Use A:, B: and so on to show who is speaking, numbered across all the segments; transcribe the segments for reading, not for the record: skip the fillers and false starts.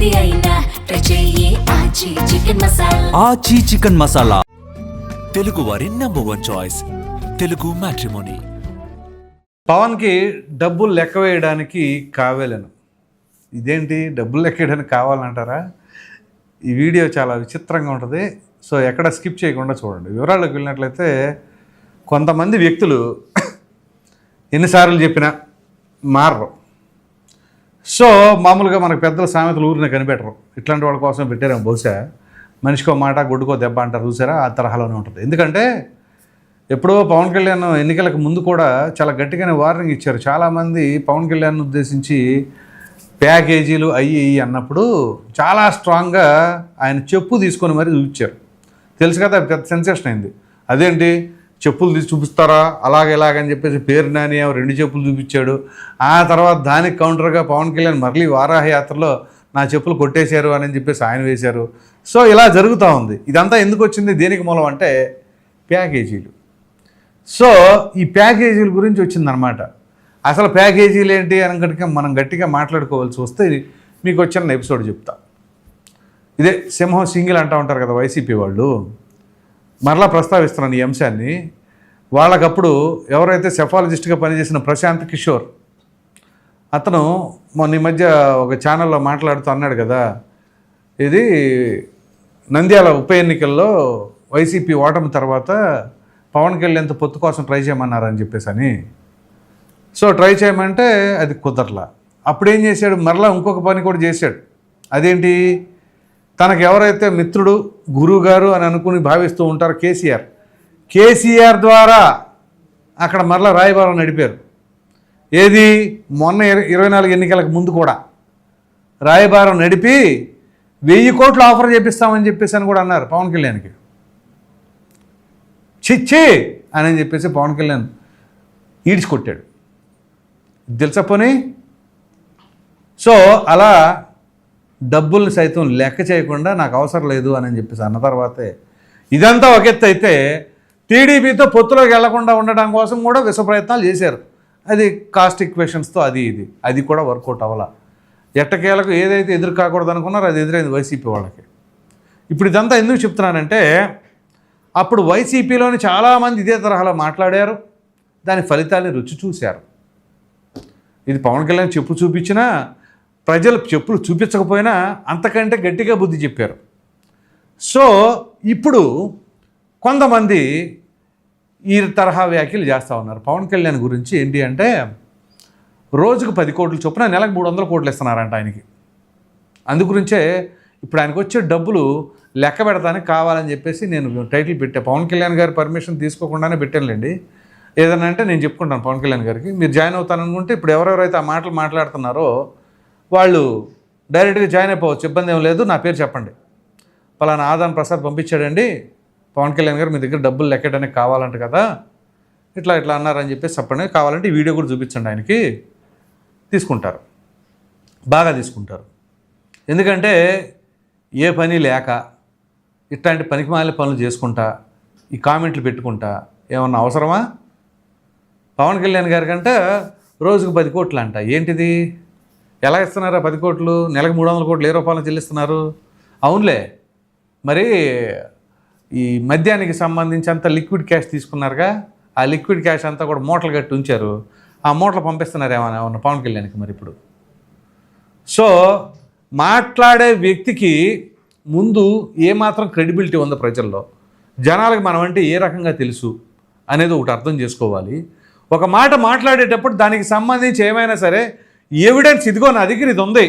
A: ఏది అయినా ట్రై చెయ్యి ఆచి చికెన్ మసాలా.
B: ఆచి చికెన్ మసాలా, తెలుగు వారి #1 చాయిస్, తెలుగు మ్యాట్రిమోనీ.
C: పవన్కి డబ్బులు లెక్క వేయడానికి కావాలను. ఇదేంటి డబ్బులు లెక్క వేయడానికి కావాలంటారా? ఈ వీడియో చాలా విచిత్రంగా ఉంటుంది. సో ఎక్కడ స్కిప్ చేయకుండా చూడండి. వివరాల్లోకి వెళ్ళినట్లయితే కొంతమంది వ్యక్తులు ఎన్నిసార్లు చెప్పినా మారరు. సో మామూలుగా మనకు పెద్దల సామెతలు ఊరిని కనిపెట్టరు. ఇట్లాంటి వాళ్ళ కోసం పెట్టారేమో బహుశా. మనిషికో మాట గుడ్డుకో దెబ్బ అంటారు చూసారా, ఆ తరహాలోనే ఉంటుంది. ఎందుకంటే ఎప్పుడో పవన్ కళ్యాణ్ ఎన్నికలకు ముందు కూడా చాలా గట్టిగానే వార్నింగ్ ఇచ్చారు. చాలామంది పవన్ కళ్యాణ్ ఉద్దేశించి ప్యాకేజీలు అయ్యి అన్నప్పుడు చాలా స్ట్రాంగ్గా ఆయన చెప్పు తీసుకొని మరీ చూపించారు. తెలుసు కదా, పెద్ద సెన్సేషన్ అయింది. అదేంటి చెప్పులు తీసి చూపిస్తారా ఇలాగని చెప్పేసి పేరు నాని 2 చెప్పులు చూపించాడు. ఆ తర్వాత దానికి కౌంటర్గా పవన్ కళ్యాణ్ మళ్ళీ వారాహ యాత్రలో నా చెప్పులు కొట్టేశారు అని చెప్పేసి ఆయన వేశారు. సో ఇలా జరుగుతూ ఉంది. ఇదంతా ఎందుకు వచ్చింది, దేనికి మూలం అంటే ప్యాకేజీలు. సో ఈ ప్యాకేజీల గురించి వచ్చిందనమాట. అసలు ప్యాకేజీలు ఏంటి అని మనం గట్టిగా మాట్లాడుకోవాల్సి వస్తే మీకు వచ్చిన ఎపిసోడ్ చెప్తా. ఇదే సింహం సింగిల్ అంటూ ఉంటారు కదా వైసీపీ వాళ్ళు. మరలా ప్రస్తావిస్తున్నాను ఈ అంశాన్ని. వాళ్ళకప్పుడు ఎవరైతే సెఫాలజిస్ట్గా పనిచేసిన ప్రశాంత్ కిషోర్, అతను మొన్న ఈ మధ్య ఒక ఛానల్లో మాట్లాడుతూ అన్నాడు కదా, ఇది నంద్యాల ఉప ఎన్నికల్లో వైసీపీ ఓటమి తర్వాత పవన్ కళ్యాణ్తో పొత్తు కోసం ట్రై చేయమన్నారని చెప్పేసి అని. సో ట్రై చేయమంటే అది కుదరలా. అప్పుడేం చేశాడు, మరలా ఇంకొక పని కూడా చేశాడు. అదేంటి, తనకు ఎవరైతే మిత్రుడు గురువు గారు అని అనుకుని భావిస్తూ ఉంటారో కేసీఆర్ ద్వారా అక్కడ మరలా రాయబారం నడిపారు. ఏది, మొన్న 24 ఎన్నికలకు ముందు కూడా రాయబారం నడిపి 1000 కోట్లు ఆఫర్ చేపిస్తామని చెప్పేసి అని కూడా అన్నారు పవన్ కళ్యాణ్కి. చిచ్చి అని చెప్పేసి పవన్ కళ్యాణ్ ఈడ్చుకొట్టాడు. తెలుసా పోనీ. సో అలా డబ్బుల్ని సైతం లెక్క చేయకుండా నాకు అవసరం లేదు అని చెప్పేసి అన్న తర్వాతే ఇదంతా ఒక ఎత్తు అయితే టీడీపీతో పొత్తులోకి వెళ్లకుండా ఉండడం కోసం కూడా విశ్వ ప్రయత్నాలు చేశారు. అది కాస్ట్ ఈక్వేషన్స్తో అది కూడా వర్కౌట్ అవ్వాల. ఎట్టకేలకు ఏదైతే ఎదురు కాకూడదు అనుకున్నారో అది ఎదురైంది వైసీపీ వాళ్ళకి. ఇప్పుడు ఇదంతా ఎందుకు చెప్తున్నానంటే, అప్పుడు వైసీపీలోని చాలామంది ఇదే తరహాలో మాట్లాడారు. దాని ఫలితాన్ని రుచి చూశారు. ఇది పవన్ కళ్యాణ్ చెప్పు చూపించినా ప్రజలు చెప్పులు చూపించకపోయినా అంతకంటే గట్టిగా బుద్ధి చెప్పారు. సో ఇప్పుడు కొంతమంది ఈ తరహా వ్యాఖ్యలు చేస్తూ ఉన్నారు పవన్ కళ్యాణ్ గురించి. ఏంటి అంటే, రోజుకు 10 కోట్లు చొప్పున నెలకు 300 కోట్లు ఇస్తున్నారంట ఆయనకి. అందుగురించే ఇప్పుడు ఆయనకు వచ్చే డబ్బులు లెక్క పెడతానికి కావాలని చెప్పేసి నేను టైటిల్ పెట్టా. పవన్ కళ్యాణ్ గారి పర్మిషన్ తీసుకోకుండానే పెట్టానులేండి. ఏదన్నా అంటే నేను చెప్పుకుంటాను పవన్ కళ్యాణ్ గారికి, మీరు జాయిన్ అవుతాననుకుంటే ఇప్పుడు ఎవరెవరైతే ఆ మాటలు మాట్లాడుతున్నారో వాళ్ళు డైరెక్ట్గా జాయిన్ అయిపోవచ్చు, ఇబ్బంది ఏం లేదు. నా పేరు చెప్పండి, పలానా ఆదాన్ ప్రసాద్ పంపించాడండి పవన్ కళ్యాణ్ గారు, మీ దగ్గర డబ్బులు లెక్కడానికి కావాలంట కదా, ఇట్లా అన్నారని చెప్పేసి చెప్పండి. కావాలంటే ఈ వీడియో కూడా చూపించండి ఆయనకి. తీసుకుంటారు, బాగా తీసుకుంటారు. ఎందుకంటే ఏ పని లేక ఇట్లాంటి పనికిమాలిన పనులు చేసుకుంటా ఈ కామెంట్లు పెట్టుకుంటా ఏమన్నా అవసరమా? పవన్ కళ్యాణ్ గారి కంటే రోజుకు 10 కోట్లు అంట. ఏంటిది, ఎలా ఇస్తున్నారా 10 కోట్లు? నెలకు 300 కోట్లు ఏ రూపాయలు చెల్లిస్తున్నారు? అవునులే, మరి ఈ మద్యానికి సంబంధించి అంత లిక్విడ్ క్యాష్ తీసుకున్నారుగా, ఆ లిక్విడ్ క్యాష్ అంతా కూడా మూటలు కట్టి ఉంచారు. ఆ మూటలు పంపిస్తున్నారు ఏమన్నా పవన్ కళ్యాణ్కి మరి ఇప్పుడు. సో మాట్లాడే వ్యక్తికి ముందు ఏమాత్రం క్రెడిబిలిటీ ఉందో ప్రజల్లో, జనాలకు మనం అంటే ఏ రకంగా తెలుసు అనేది ఒకటి అర్థం చేసుకోవాలి. ఒక మాట మాట్లాడేటప్పుడు దానికి సంబంధించి ఏమైనా సరే ఎవిడెన్స్, ఇదిగో నా దగ్గర ఇది ఉంది,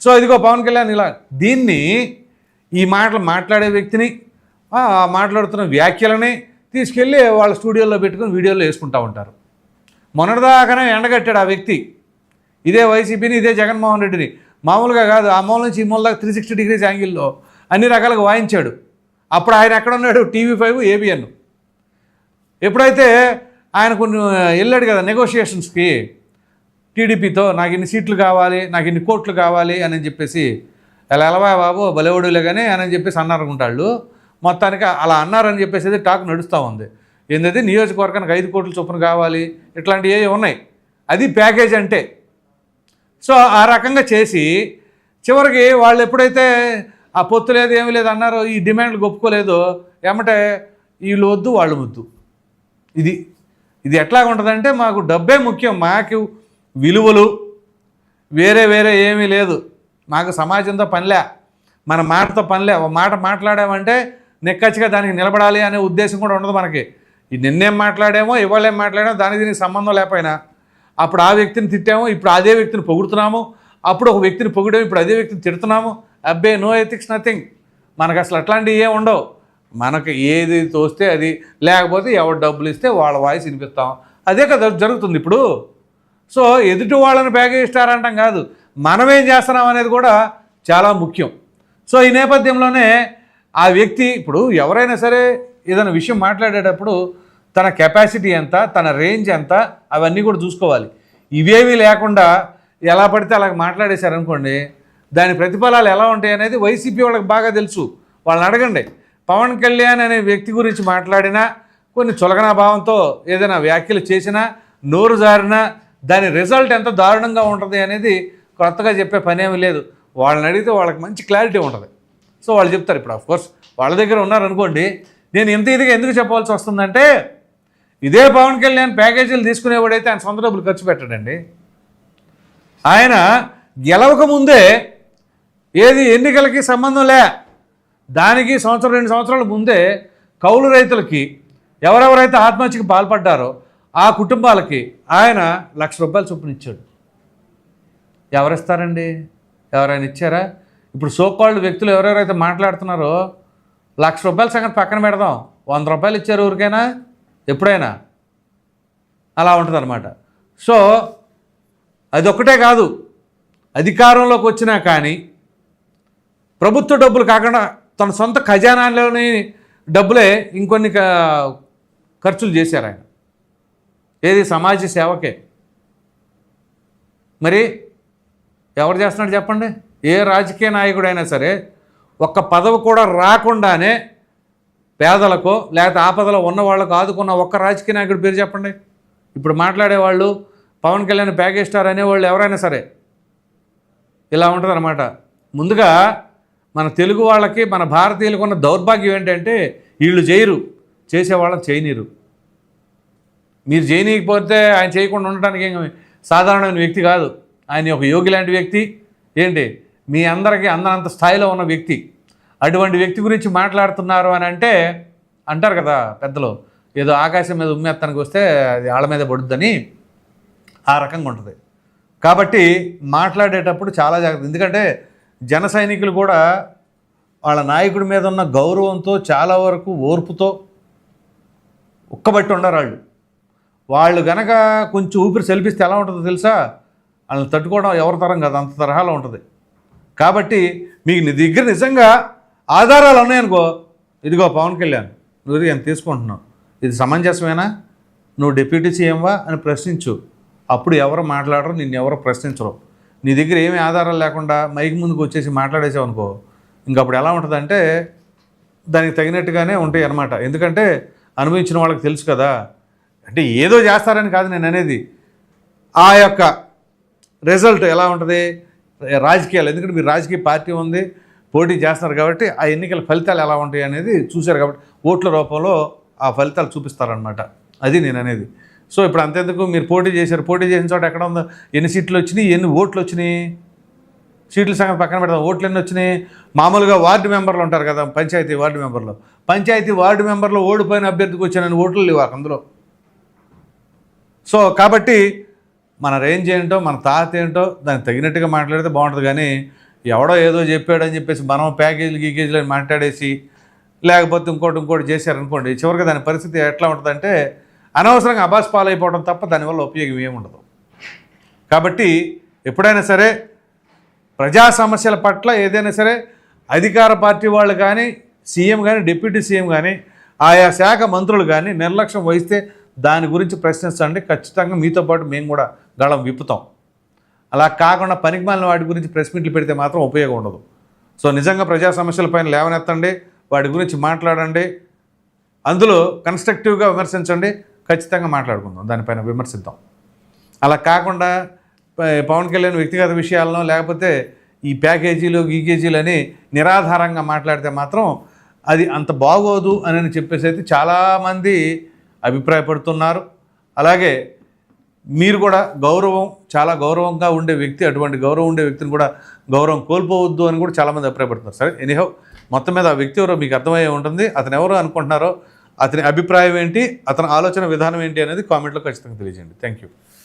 C: సో ఇదిగో పవన్ కళ్యాణ్ ఇలా, దీన్ని ఈ మాటలు మాట్లాడే వ్యక్తిని మాట్లాడుతున్న వ్యాఖ్యలని తీసుకెళ్ళి వాళ్ళ స్టూడియోలో పెట్టుకుని వీడియోలో వేసుకుంటూ ఉంటారు. మొన్నటిదాకానే ఎండగట్టాడు ఆ వ్యక్తి ఇదే వైసీపీని, ఇదే జగన్మోహన్ రెడ్డిని. మామూలుగా కాదు, ఆ మూల నుంచి ఈ మూల దాకా 360 డిగ్రీస్ యాంగిల్లో అన్ని రకాలుగా వాయించాడు. అప్పుడు ఆయన ఎక్కడ ఉన్నాడు, TV5 ABN. ఎప్పుడైతే ఆయన కొన్ని వెళ్ళాడు కదా నెగోషియేషన్స్కి టీడీపీతో, నాకు ఇన్ని సీట్లు కావాలి, నాకు ఇన్ని కోట్లు కావాలి అని చెప్పేసి, ఎలా ఎలవా బాబు బలవుడులే కానీ అని చెప్పేసి అన్నారనుకుంటాళ్ళు. మొత్తానికి అలా అన్నారని చెప్పేసి టాక్ నడుస్తూ ఉంది. ఏంటంటే నియోజకవర్గానికి 5 కోట్ల చొప్పున కావాలి, ఇట్లాంటివి ఉన్నాయి. అది ప్యాకేజ్ అంటే. సో ఆ రకంగా చేసి చివరికి వాళ్ళు ఎప్పుడైతే ఆ పొత్తు లేదు ఏమీ లేదు అన్నారో, ఈ డిమాండ్లు ఒప్పుకోలేదో, ఏమంటే వీళ్ళు వద్దు వాళ్ళు ముద్దు. ఇది ఎట్లాగ ఉంటుందంటే, మాకు డబ్బే ముఖ్యం, మాకు విలువలు వేరే ఏమీ లేదు, మాకు సమాజంతో పనిలే, మన మాటతో పనిలే. ఒక మాట మాట్లాడామంటే నిక్కచ్చిగా దానికి నిలబడాలి అనే ఉద్దేశం కూడా ఉండదు మనకి. నిన్నేం మాట్లాడామో ఇవాళ ఏం మాట్లాడామో దానికి దీనికి సంబంధం లేకపోయినా, అప్పుడు ఆ వ్యక్తిని తిట్టాము, ఇప్పుడు అదే వ్యక్తిని పొగుడుతున్నాము, అప్పుడు ఒక వ్యక్తిని పొగిడాము, ఇప్పుడు అదే వ్యక్తిని తిడుతున్నాము. అబ్బే, నో ఎథిక్స్, నథింగ్. మనకు అసలు అట్లాంటివి ఏం ఉండవు. మనకు ఏది తోస్తే అది, లేకపోతే ఎవరు డబ్బులు ఇస్తే వాళ్ళ వాయిస్ వినిపిస్తాం. అదే కదా జరుగుతుంది ఇప్పుడు. సో ఎదుటి వాళ్ళని ప్యాకేజిస్తారంటాం కాదు, మనమేం చేస్తున్నాం అనేది కూడా చాలా ముఖ్యం. సో ఈ నేపథ్యంలోనే ఆ వ్యక్తి, ఇప్పుడు ఎవరైనా సరే ఏదైనా విషయం మాట్లాడేటప్పుడు తన కెపాసిటీ ఎంత, తన రేంజ్ ఎంత, అవన్నీ కూడా చూసుకోవాలి. ఇవేమీ లేకుండా ఎలా పడితే అలా మాట్లాడేశారనుకోండి, దాని ప్రతిఫలాలు ఎలా ఉంటాయి అనేది వైసీపీ వాళ్ళకి బాగా తెలుసు. వాళ్ళని అడగండి. పవన్ కళ్యాణ్ అనే వ్యక్తి గురించి మాట్లాడినా, కొన్ని చులకనా భావంతో ఏదైనా వ్యాఖ్యలు చేసినా, నోరు జారినా, దాని రిజల్ట్ ఎంత దారుణంగా ఉంటుంది అనేది కొత్తగా చెప్పే పనేమీ లేదు. వాళ్ళని అడిగితే వాళ్ళకి మంచి క్లారిటీ ఉంటుంది. సో వాళ్ళు చెప్తారు. ఇప్పుడు ఆఫ్కోర్స్ వాళ్ళ దగ్గర ఉన్నారనుకోండి, నేను ఇంత ఇదిగా ఎందుకు చెప్పవలసి వస్తుందంటే, ఇదే పవన్ కళ్యాణ్ ప్యాకేజీలు తీసుకునేవాడైతే ఆయన సొంత డబ్బులు ఖర్చు పెట్టడండి. ఆయన గెలవక ముందే ఏది ఎన్నికలకి సంబంధం లే, దానికి 1-2 సంవత్సరాల ముందే కౌలు రైతులకి ఎవరెవరైతే ఆత్మహత్యకి పాల్పడ్డారో ఆ కుటుంబాలకి ఆయన ₹1,00,000 చొప్పున ఇచ్చాడు. ఎవరిస్తారండి? ఎవరైనా ఇచ్చారా? ఇప్పుడు సోకాల్డ్ వ్యక్తులు ఎవరెవరైతే మాట్లాడుతున్నారో ₹1,00,000 సంగతి పక్కన పెడదాం, ₹100 ఇచ్చారు ఊరికైనా ఎప్పుడైనా? అలా ఉంటుంది అన్నమాట. సో అదొక్కటే కాదు, అధికారంలోకి వచ్చినా కానీ ప్రభుత్వ డబ్బులు కాకుండా తన సొంత ఖజానాలోని డబ్బులే ఇంకొన్ని ఖర్చులు చేశారు ఆయన. ఏది? సమాజ సేవకే. మరి ఎవరు చేస్తున్నాడు చెప్పండి? ఏ రాజకీయ నాయకుడైనా సరే ఒక్క పదవి కూడా రాకుండానే పేదలకో లేకపోతే ఆపదలో ఉన్న వాళ్ళకు ఆదుకున్న ఒక్క రాజకీయ నాయకుడి పేరు చెప్పండి. ఇప్పుడు మాట్లాడేవాళ్ళు పవన్ కళ్యాణ్ ప్యాకేజ్ స్టార్ అనేవాళ్ళు ఎవరైనా సరే ఇలా ఉంటుందన్నమాట. ముందుగా మన తెలుగు వాళ్ళకి, మన భారతీయులకు ఉన్న దౌర్భాగ్యం ఏంటంటే, వీళ్ళు చేయరు, చేసేవాళ్ళని చేయనీరు. మీరు చేయనీయకపోతే ఆయన చేయకుండా ఉండటానికి ఏం సాధారణమైన వ్యక్తి కాదు. ఆయన ఒక యోగి లాంటి వ్యక్తి. ఏంటి, మీ అందరికీ అందనంత స్థాయిలో ఉన్న వ్యక్తి. అటువంటి వ్యక్తి గురించి మాట్లాడుతున్నారు అని అంటే, అంటారు కదా పెద్దలు, ఏదో ఆకాశం మీద ఉమ్మేత్తానికి వస్తే అది ఆళ్ళ మీద పడుద్దని, ఆ రకంగా ఉంటుంది. కాబట్టి మాట్లాడేటప్పుడు చాలా జాగ్రత్త. ఎందుకంటే జన సైనికులు కూడా వాళ్ళ నాయకుడి మీద ఉన్న గౌరవంతో, చాలా వరకు ఓర్పుతో ఉక్కబట్టి ఉండరు. వాళ్ళు గనక కొంచెం ఊపిరి సెల్పిస్తే ఎలా ఉంటుందో తెలుసా? వాళ్ళని తట్టుకోవడం ఎవరి తరం కాదు, అంత తరహాలో ఉంటుంది. కాబట్టి మీకు నీ దగ్గర నిజంగా ఆధారాలు ఉన్నాయనుకో, ఇదిగో పవన్ కళ్యాణ్ నువ్వు ఎంత తీసుకుంటున్నావు, ఇది సమంజసమేనా, నువ్వు డిప్యూటీ సీఎంవా అని ప్రశ్నించు. అప్పుడు ఎవరు మాట్లాడరు, నిన్ను ఎవరు ప్రశ్నించరు. నీ దగ్గర ఏమీ ఆధారాలు లేకుండా మైక్ ముందుకు వచ్చేసి మాట్లాడేసావు అనుకో, ఇంకప్పుడు ఎలా ఉంటుందంటే దానికి తగినట్టుగానే ఉంటాయి అన్నమాట. ఎందుకంటే అనుభవించిన వాళ్ళకి తెలుసు కదా. అంటే ఏదో చేస్తారని కాదు నేను అనేది, ఆ యొక్క రిజల్ట్ ఎలా ఉంటుంది రాజకీయాలు. ఎందుకంటే మీరు రాజకీయ పార్టీ ఉంది, పోటీ చేస్తున్నారు కాబట్టి ఆ ఎన్నికల ఫలితాలు ఎలా ఉంటాయి అనేది చూశారు కాబట్టి ఓట్ల రూపంలో ఆ ఫలితాలు చూపిస్తారనమాట. అది నేను అనేది. సో ఇప్పుడు అంతెందుకు, మీరు పోటీ చేశారు, పోటీ చేసిన చోట ఎక్కడ ఉందో, ఎన్ని సీట్లు వచ్చినాయి, ఎన్ని ఓట్లు వచ్చినాయి, సీట్ల సంగతి పక్కన పెడతాం, ఓట్లు ఎన్ని వచ్చినాయి. మామూలుగా వార్డు మెంబర్లు ఉంటారు కదా, పంచాయతీ వార్డు మెంబర్లో ఓడిపోయిన అభ్యర్థికి వచ్చిన ఓట్లు లేవు అందులో. సో కాబట్టి మన రేంజ్ ఏంటో, మన తాత ఏంటో దానికి తగినట్టుగా మాట్లాడితే బాగుంటుంది. కానీ ఎవడో ఏదో చెప్పాడని చెప్పేసి మనం గీకేజీలు అని మాట్లాడేసి, లేకపోతే ఇంకోటి చేశారనుకోండి, చివరికి దాని పరిస్థితి ఎట్లా ఉంటుందంటే అనవసరంగా అబాస్ పాలైపోవడం తప్ప దానివల్ల ఉపయోగం ఏముండదు. కాబట్టి ఎప్పుడైనా సరే ప్రజా సమస్యల పట్ల ఏదైనా సరే అధికార పార్టీ వాళ్ళు కానీ, సీఎం కానీ, డిప్యూటీ సీఎం కానీ, ఆయా శాఖ మంత్రులు కానీ నిర్లక్ష్యం వహిస్తే దాని గురించి ప్రశ్నించండి. ఖచ్చితంగా మీతో పాటు మేము కూడా గళం విప్పుతాం. అలా కాకుండా పనికిమాలిన వాటి గురించి ప్రెస్ మీట్లు పెడితే మాత్రం ఉపయోగం ఉండదు. సో నిజంగా ప్రజా సమస్యలపైన లేవనెత్తండి, వాటి గురించి మాట్లాడండి, అందులో కన్స్ట్రక్టివ్గా విమర్శించండి. ఖచ్చితంగా మాట్లాడుకుందాం, దానిపైన విమర్శిద్దాం. అలా కాకుండా పవన్ కళ్యాణ్ వ్యక్తిగత విషయాలను, లేకపోతే ఈ ప్యాకేజీలు గీకేజీలు అని నిరాధారంగా మాట్లాడితే మాత్రం అది అంత బాగోదు అని చెప్పేసి అయితే చాలామంది అభిప్రాయపడుతున్నారు. అలాగే మీరు కూడా చాలా గౌరవంగా ఉండే వ్యక్తి, అటువంటి గౌరవం ఉండే వ్యక్తిని కూడా గౌరవం కోల్పోవద్దు అని కూడా చాలామంది అభిప్రాయపడుతున్నారు. సరే, ఎనీహౌ మొత్తం మీద ఆ వ్యక్తి ఎవరో మీకు అర్థమయ్యే ఉంటుంది. అతను ఎవరో అనుకుంటున్నారో, అతని అభిప్రాయం ఏంటి, అతని ఆలోచన విధానం ఏంటి అనేది కామెంట్లో ఖచ్చితంగా తెలియజేయండి. Thank you.